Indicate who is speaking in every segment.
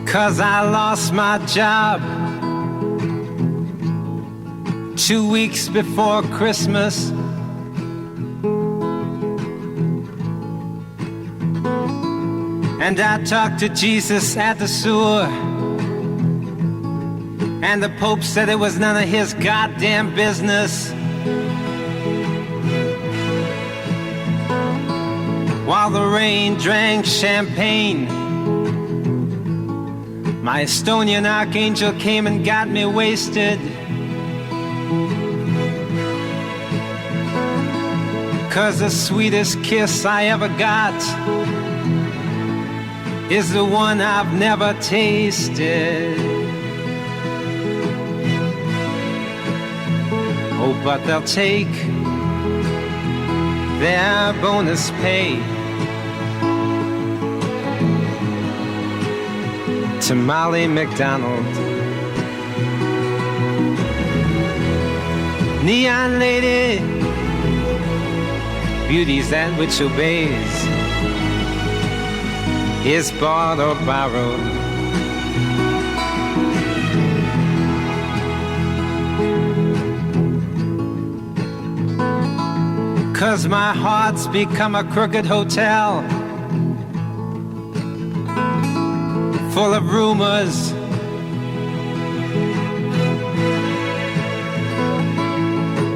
Speaker 1: 'Cause I lost my job 2 weeks before Christmas. And I talked to Jesus at the sewer, and the Pope said it was none of his goddamn business. While the rain drank champagne, my Estonian archangel came and got me wasted. 'Cause the sweetest kiss I ever got is the one I've never tasted. Oh, but they'll take their bonus pay to Molly McDonald. Neon lady, beauty's that which obeys, is bought or borrowed. Cause my heart's become a crooked hotel, full of rumors.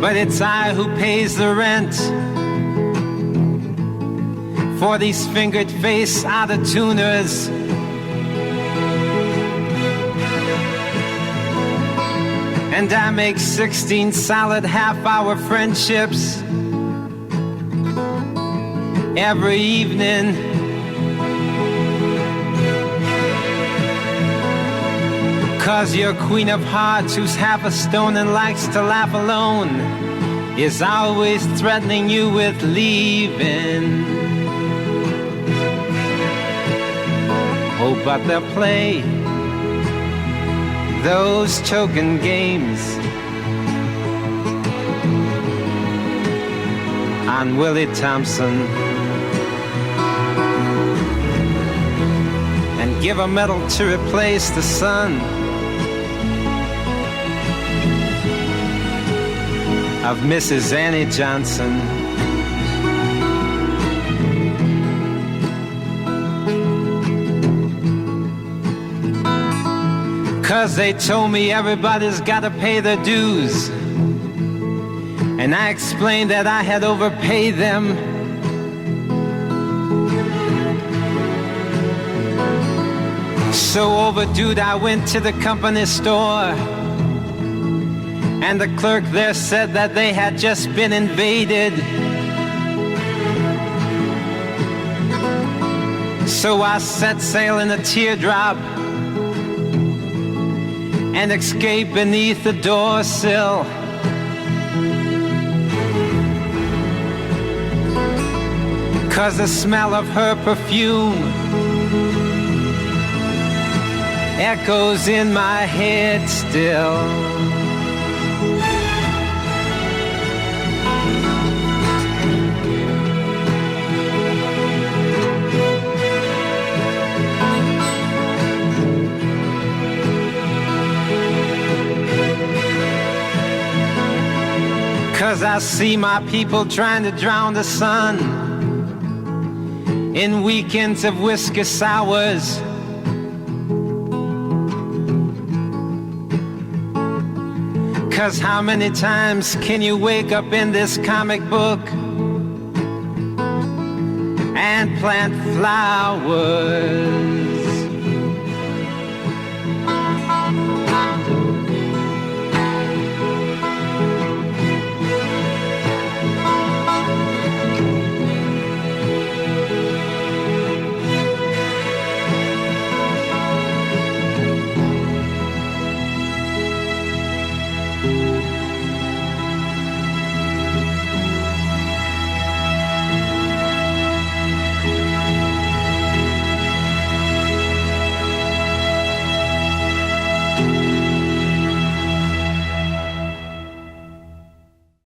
Speaker 1: But it's I who pays the rent for these fingered face out-of-tuners. And I make 16 solid half-hour friendships every evening. Cause your queen of hearts, who's half a stone and likes to laugh alone, is always threatening you with leaving. Oh, but they'll play those token games on Willie Thompson and give a medal to replace the son of Mrs. Annie Johnson. Cause they told me everybody's gotta pay their dues, and I explained that I had overpaid them. So overdue, I went to the company store, and the clerk there said that they had just been invaded. So I set sail in a teardrop and escaped beneath the door sill. Cause the smell of her perfume echoes in my head still. Cause I see my people trying to drown the sun in weekends of whiskey sours. Cause how many times can you wake up in this comic book and plant flowers?